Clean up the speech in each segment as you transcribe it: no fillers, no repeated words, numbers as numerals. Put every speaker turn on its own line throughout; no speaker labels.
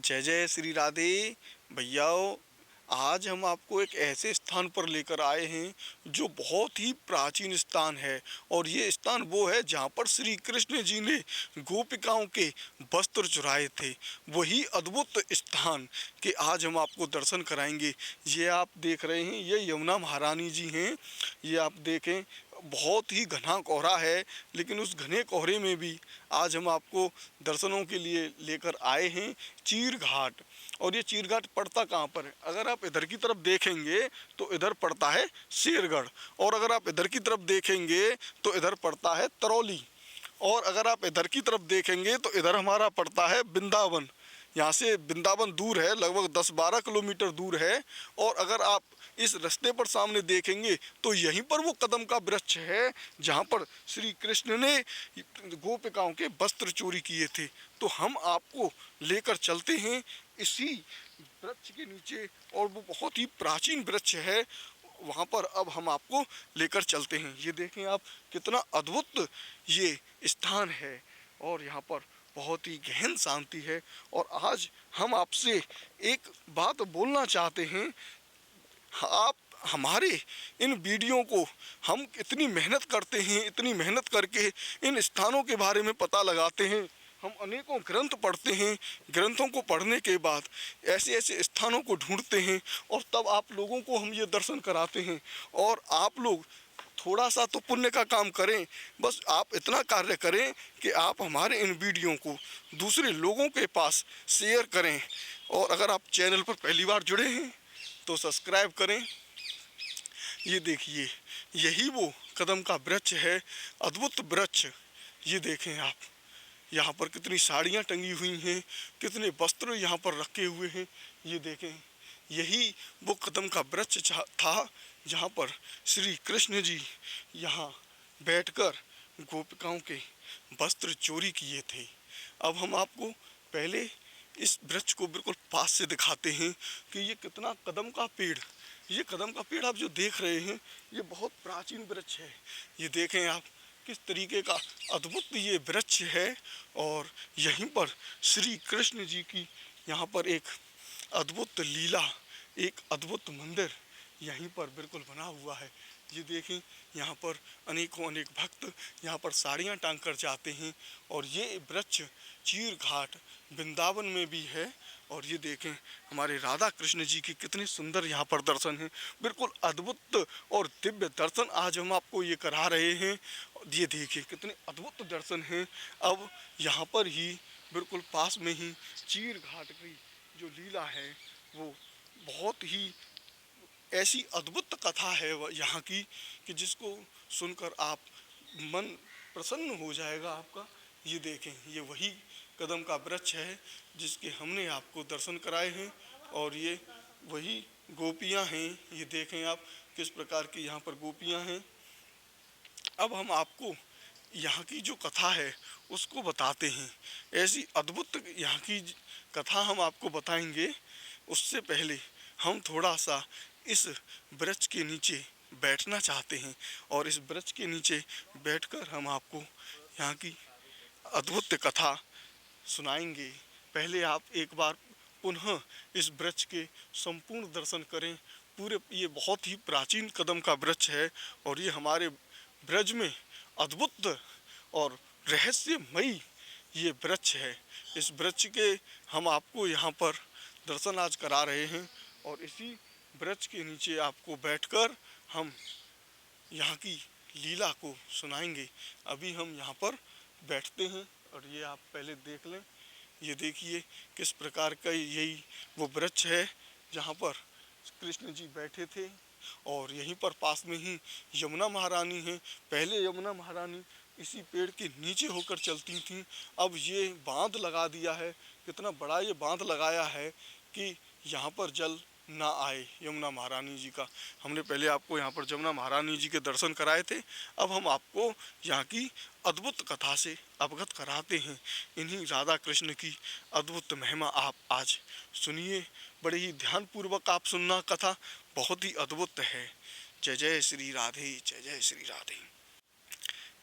जय जय श्री राधे भैयाओ। आज हम आपको एक ऐसे स्थान पर लेकर आए हैं जो बहुत ही प्राचीन स्थान है। और ये स्थान वो है जहाँ पर श्री कृष्ण जी ने गोपिकाओं के वस्त्र चुराए थे। वही अद्भुत स्थान के आज हम आपको दर्शन कराएंगे। ये आप देख रहे हैं, ये यमुना महारानी जी हैं। ये आप देखें, बहुत ही घना कोहरा है, लेकिन उस घने कोहरे में भी आज हम आपको दर्शनों के लिए लेकर आए हैं चीर घाट। और ये चीर घाट पड़ता कहाँ पर है? अगर आप इधर की तरफ देखेंगे तो इधर पड़ता है शेरगढ़, और अगर आप इधर की तरफ देखेंगे तो इधर पड़ता है तरौली, और अगर आप इधर की तरफ देखेंगे तो इधर हमारा पड़ता है वृंदावन। यहाँ से वृंदावन दूर है, लगभग 10-12 किलोमीटर दूर है। और अगर आप इस रास्ते पर सामने देखेंगे तो यहीं पर वो कदम का वृक्ष है जहाँ पर श्री कृष्ण ने गोपिकाओं के वस्त्र चोरी किए थे। तो हम आपको लेकर चलते हैं इसी वृक्ष के नीचे, और वो बहुत ही प्राचीन वृक्ष है। वहाँ पर अब हम आपको लेकर चलते हैं। ये देखें आप, कितना अद्भुत ये स्थान है, और यहाँ पर बहुत ही गहन शांति है। और आज हम आपसे एक बात बोलना चाहते हैं। आप हमारे इन वीडियो को हम इतनी मेहनत करते हैं, इतनी मेहनत करके इन स्थानों के बारे में पता लगाते हैं। हम अनेकों ग्रंथ पढ़ते हैं, ग्रंथों को पढ़ने के बाद ऐसे ऐसे स्थानों को ढूंढते हैं, और तब आप लोगों को हम ये दर्शन कराते हैं। और आप लोग थोड़ा सा तो पुण्य का काम करें, बस आप इतना कार्य करें कि आप हमारे इन वीडियो को दूसरे लोगों के पास शेयर करें। और अगर आप चैनल पर पहली बार जुड़े हैं तो सब्सक्राइब करें। ये देखिए, यही वो कदम का वृक्ष है, अद्भुत वृक्ष। ये देखें आप, यहाँ पर कितनी साड़ियाँ टंगी हुई हैं, कितने वस्त्र यहाँ पर रखे हुए हैं। ये देखें, यही वो कदम का वृक्ष था जहाँ पर श्री कृष्ण जी यहाँ बैठकर गोपिकाओं के वस्त्र चोरी किए थे। अब हम आपको पहले इस वृक्ष को बिल्कुल पास से दिखाते हैं कि ये कितना कदम का पेड़, ये कदम का पेड़ आप जो देख रहे हैं, ये बहुत प्राचीन वृक्ष है। ये देखें आप, किस तरीके का अद्भुत ये वृक्ष है। और यहीं पर श्री कृष्ण जी की यहाँ पर एक अद्भुत लीला, एक अद्भुत मंदिर यहीं पर बिल्कुल बना हुआ है। ये देखें, यहाँ पर अनेकों अनेक भक्त यहाँ पर साड़ियाँ टांग कर जाते हैं। और ये वृक्ष चीर घाट वृंदावन में भी है। और ये देखें, हमारे राधा कृष्ण जी की कितने सुंदर यहाँ पर दर्शन हैं, बिल्कुल अद्भुत और दिव्य दर्शन आज हम आपको ये करा रहे हैं। ये देखिए, कितने अद्भुत दर्शन हैं। अब यहाँ पर ही बिल्कुल पास में ही चीर घाट की जो लीला है, वो बहुत ही ऐसी अद्भुत कथा है वह यहाँ की, कि जिसको सुनकर आप मन प्रसन्न हो जाएगा आपका। ये देखें, ये वही कदम का वृक्ष है जिसके हमने आपको दर्शन कराए हैं। और ये वही गोपियाँ हैं। ये देखें आप, किस प्रकार की यहाँ पर गोपियाँ हैं। अब हम आपको यहाँ की जो कथा है उसको बताते हैं। ऐसी अद्भुत यहाँ की कथा हम आपको बताएंगे। उससे पहले हम थोड़ा सा इस वृक्ष के नीचे बैठना चाहते हैं, और इस वृक्ष के नीचे बैठकर हम आपको यहाँ की अद्भुत कथा सुनाएंगे। पहले आप एक बार पुनः इस वृक्ष के संपूर्ण दर्शन करें। पूरे ये बहुत ही प्राचीन कदम का वृक्ष है, और ये हमारे ब्रज में अद्भुत और रहस्यमयी ये वृक्ष है। इस वृक्ष के हम आपको यहाँ पर दर्शन आज करा रहे हैं, और इसी वृक्ष के नीचे आपको बैठकर हम यहाँ की लीला को सुनाएंगे। अभी हम यहाँ पर बैठते हैं, और ये आप पहले देख लें। ये देखिए, किस प्रकार का यही वो वृक्ष है जहाँ पर कृष्ण जी बैठे थे। और यहीं पर पास में ही यमुना महारानी है। पहले यमुना महारानी इसी पेड़ के नीचे होकर चलती थीं, अब ये बांध लगा दिया है। कितना बड़ा ये बांध लगाया है कि यहाँ पर जल ना आए यमुना महारानी जी का। हमने पहले आपको यहाँ पर यमुना महारानी जी के दर्शन कराए थे। अब हम आपको यहाँ की अद्भुत कथा से अवगत कराते हैं। इन्हीं राधा कृष्ण की अद्भुत महिमा आप आज सुनिए। बड़े ही ध्यानपूर्वक आप सुनना, कथा बहुत ही अद्भुत है। जय जय श्री राधे, जय जय श्री राधे।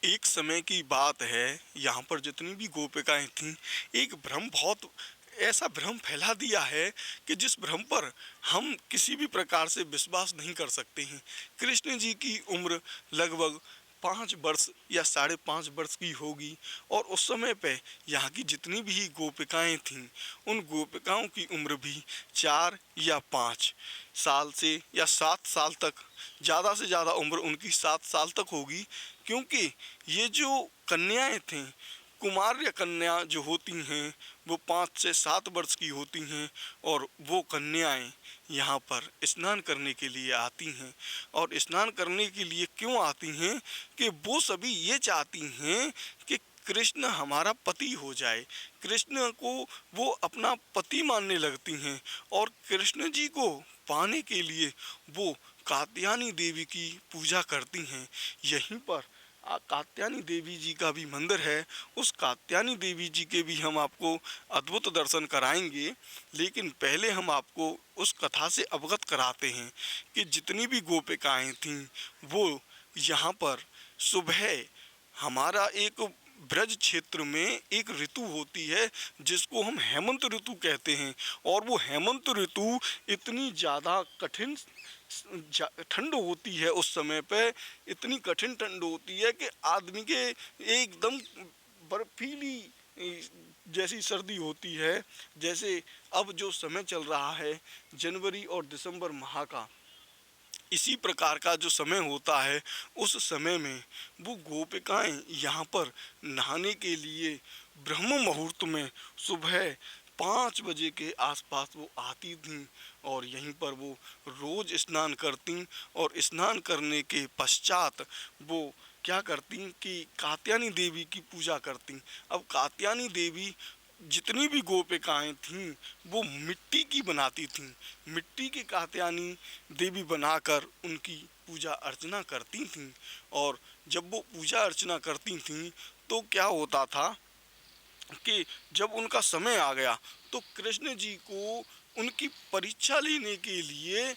एक समय की बात है, यहाँ पर जितनी भी गोपिकाएं थीं, एक भ्रम बहुत ऐसा भ्रम फैला दिया है कि जिस भ्रम पर हम किसी भी प्रकार से विश्वास नहीं कर सकते हैं। कृष्ण जी की उम्र लगभग 5 वर्ष या 5.5 वर्ष की होगी, और उस समय पे यहाँ की जितनी भी गोपिकाएं थीं, उन गोपिकाओं की उम्र भी 4 या 5 साल से या 7 साल तक, ज़्यादा से ज़्यादा उम्र उनकी 7 साल तक होगी। क्योंकि ये जो कन्याएं थीं, कुमार या कन्या जो होती हैं, वो 5 से 7 वर्ष की होती हैं, और वो कन्याएं यहाँ पर स्नान करने के लिए आती हैं। और स्नान करने के लिए क्यों आती हैं? कि वो सभी ये चाहती हैं कि कृष्ण हमारा पति हो जाए। कृष्ण को वो अपना पति मानने लगती हैं, और कृष्ण जी को पाने के लिए वो कात्यायनी देवी की पूजा करती हैं। यहीं पर कात्यायनी देवी जी का भी मंदिर है। उस कात्यायनी देवी जी के भी हम आपको अद्भुत दर्शन कराएंगे, लेकिन पहले हम आपको उस कथा से अवगत कराते हैं कि जितनी भी गोपिकाएं थीं, वो यहाँ पर सुबह, हमारा एक ब्रज क्षेत्र में एक ऋतु होती है जिसको हम हेमंत ऋतु कहते हैं, और वो हेमंत ऋतु इतनी ज़्यादा कठिन ठंड होती है। उस समय पे इतनी कठिन ठंड होती है कि आदमी के एकदम बर्फीली जैसी सर्दी होती है। जैसे अब जो समय चल रहा है जनवरी और दिसंबर माह का, इसी प्रकार का जो समय होता है, उस समय में वो गोपिकाएं यहाँ पर नहाने के लिए ब्रह्म मुहूर्त में सुबह 5 बजे के आसपास वो आती थीं, और यहीं पर वो रोज स्नान करती, और स्नान करने के पश्चात वो क्या करती कि कात्यायनी देवी की पूजा करती। अब कात्यायनी देवी जितनी भी गोपिकाएं थीं, वो मिट्टी की बनाती थीं। मिट्टी की कात्यायनी देवी बनाकर उनकी पूजा अर्चना करती थीं। और जब वो पूजा अर्चना करती थीं, तो क्या होता था कि जब उनका समय आ गया, तो कृष्ण जी को उनकी परीक्षा लेने के लिए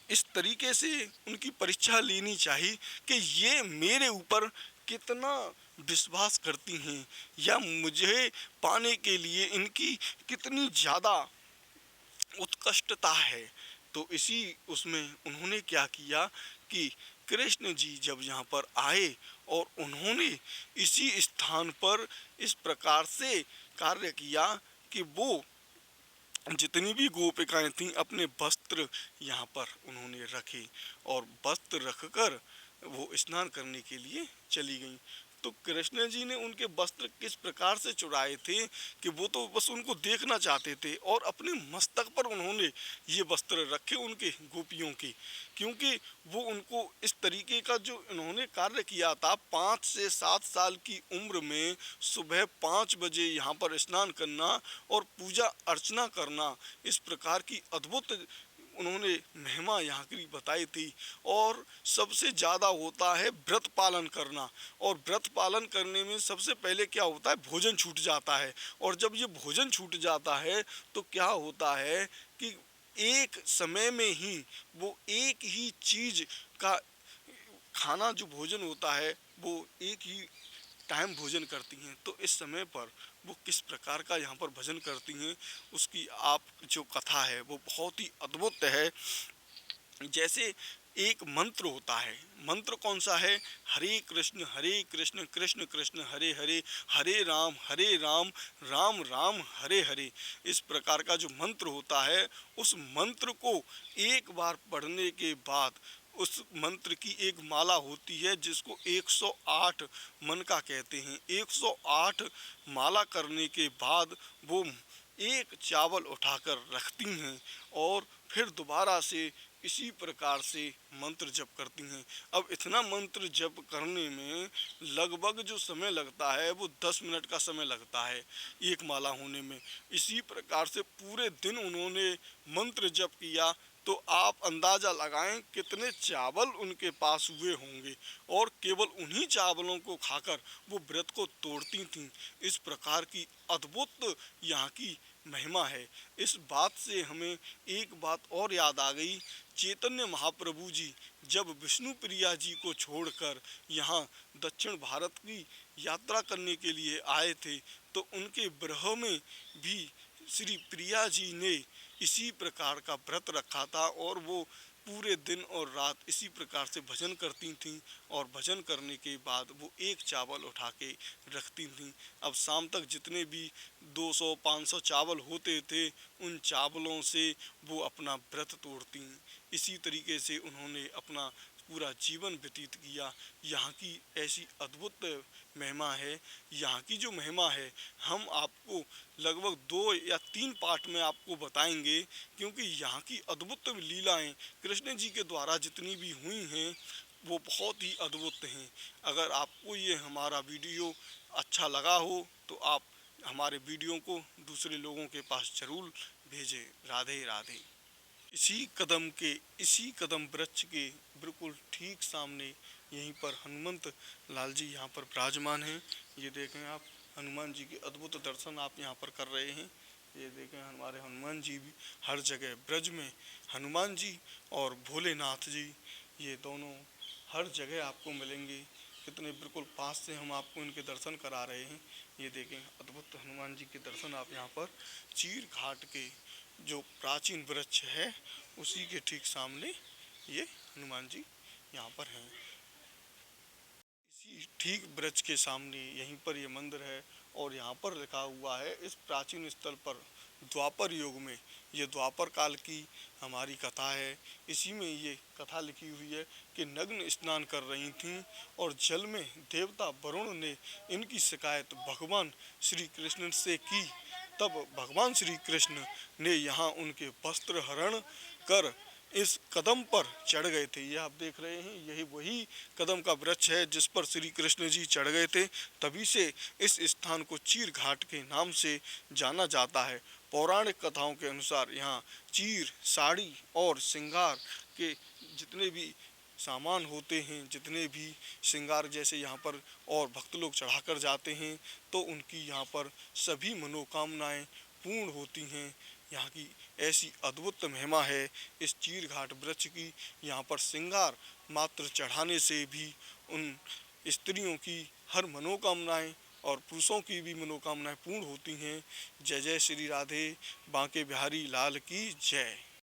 इस तरीके से उनकी परीक्षा लेनी चाहिए कि ये मेरे ऊपर कितना विश्वास करती हैं, या मुझे पाने के लिए इनकी कितनी ज़्यादा उत्कृष्टता है। तो इसी उसमें उन्होंने क्या किया कि कृष्ण जी जब यहाँ पर आए, और उन्होंने इसी स्थान पर इस प्रकार से कार्य किया कि वो जितनी भी गोपिकाएं थीं, अपने वस्त्र यहाँ पर उन्होंने रखे, और वस्त्र रखकर वो स्नान करने के लिए चली गईं। तो कृष्ण जी ने उनके वस्त्र किस प्रकार से चुराए थे कि वो तो बस उनको देखना चाहते थे, और अपने मस्तक पर उन्होंने ये वस्त्र रखे उनके गोपियों के। क्योंकि वो उनको इस तरीके का जो इन्होंने कार्य किया था, 5 से 7 साल की उम्र में सुबह 5 बजे यहाँ पर स्नान करना और पूजा अर्चना करना, इस प्रकार की अद्भुत उन्होंने महिमा यहाँ की बताई थी। और सबसे ज़्यादा होता है व्रत पालन करना, और व्रत पालन करने में सबसे पहले क्या होता है, भोजन छूट जाता है। और जब ये भोजन छूट जाता है, तो क्या होता है कि एक समय में ही वो एक ही चीज़ का खाना, जो भोजन होता है, वो एक ही टाइम भोजन करती हैं। तो इस समय पर वो किस प्रकार का यहाँ पर भजन करती हैं, उसकी आप जो कथा है वो बहुत ही अद्भुत है। जैसे एक मंत्र होता है, मंत्र कौन सा है, हरे कृष्ण कृष्ण कृष्ण हरे हरे, हरे राम राम राम हरे हरे। इस प्रकार का जो मंत्र होता है, उस मंत्र को एक बार पढ़ने के बाद उस मंत्र की एक माला होती है जिसको 108 मन का कहते हैं। 108 माला करने के बाद वो एक चावल उठाकर रखती हैं, और फिर दोबारा से इसी प्रकार से मंत्र जप करती हैं। अब इतना मंत्र जप करने में लगभग जो समय लगता है वो 10 मिनट का समय लगता है एक माला होने में। इसी प्रकार से पूरे दिन उन्होंने मंत्र जप किया, तो आप अंदाज़ा लगाएं कितने चावल उनके पास हुए होंगे, और केवल उन्हीं चावलों को खाकर वो व्रत को तोड़ती थीं। इस प्रकार की अद्भुत यहाँ की महिमा है। इस बात से हमें एक बात और याद आ गई, चैतन्य महाप्रभु जी जब विष्णु प्रिया जी को छोड़कर यहाँ दक्षिण भारत की यात्रा करने के लिए आए थे, तो उनके विरह में भी श्री प्रिया जी ने इसी प्रकार का व्रत रखा था और वो पूरे दिन और रात इसी प्रकार से भजन करती थीं और भजन करने के बाद वो एक चावल उठा के रखती थीं। अब शाम तक जितने भी 200-500 चावल होते थे उन चावलों से वो अपना व्रत तोड़ती। इसी तरीके से उन्होंने अपना पूरा जीवन व्यतीत किया। यहाँ की ऐसी अद्भुत महिमा है। यहाँ की जो महिमा है हम आपको लगभग 2 या 3 पार्ट में आपको बताएंगे, क्योंकि यहाँ की अद्भुत लीलाएं कृष्ण जी के द्वारा जितनी भी हुई हैं वो बहुत ही अद्भुत हैं। अगर आपको ये हमारा वीडियो अच्छा लगा हो तो आप हमारे वीडियो को दूसरे लोगों के पास जरूर भेजें। राधे राधे। इसी कदम वृक्ष के बिल्कुल ठीक सामने यहीं पर हनुमंत लाल जी यहाँ पर विराजमान हैं। ये देखें आप, हनुमान जी के अद्भुत दर्शन आप यहाँ पर कर रहे हैं। ये देखें हमारे हनुमान जी भी हर जगह ब्रज में, हनुमान जी और भोलेनाथ जी ये दोनों हर जगह आपको मिलेंगे। कितने बिल्कुल पास से हम आपको इनके दर्शन करा रहे हैं। ये देखें अद्भुत हनुमान जी के दर्शन आप यहाँ पर चीर घाट के जो प्राचीन वृक्ष है उसी के ठीक सामने ये हनुमान जी यहाँ पर हैं। इसी ठीक वृक्ष के सामने यहीं पर ये मंदिर है और यहाँ पर लिखा हुआ है इस प्राचीन स्थल पर द्वापर युग में, ये द्वापर काल की हमारी कथा है। इसी में ये कथा लिखी हुई है कि नग्न स्नान कर रही थीं और जल में देवता वरुण ने इनकी शिकायत भगवान श्री कृष्ण से की। तब भगवान श्री कृष्ण ने यहाँ उनके वस्त्र हरण कर इस कदम पर चढ़ गए थे। ये आप देख रहे हैं, यही वही कदम का वृक्ष है जिस पर श्री कृष्ण जी चढ़ गए थे। तभी से इस स्थान को चीर घाट के नाम से जाना जाता है। पौराणिक कथाओं के अनुसार यहाँ चीर, साड़ी और श्रृंगार के जितने भी सामान होते हैं, जितने भी श्रृंगार जैसे यहाँ पर और भक्त लोग चढ़ाकर जाते हैं तो उनकी यहाँ पर सभी मनोकामनाएं पूर्ण होती हैं। यहाँ की ऐसी अद्भुत महिमा है इस चीर घाट वृक्ष की। यहाँ पर श्रृंगार मात्र चढ़ाने से भी उन स्त्रियों की हर मनोकामनाएं और पुरुषों की भी मनोकामनाएं पूर्ण होती हैं। जय जय श्री राधे। बांके बिहारी लाल की जय।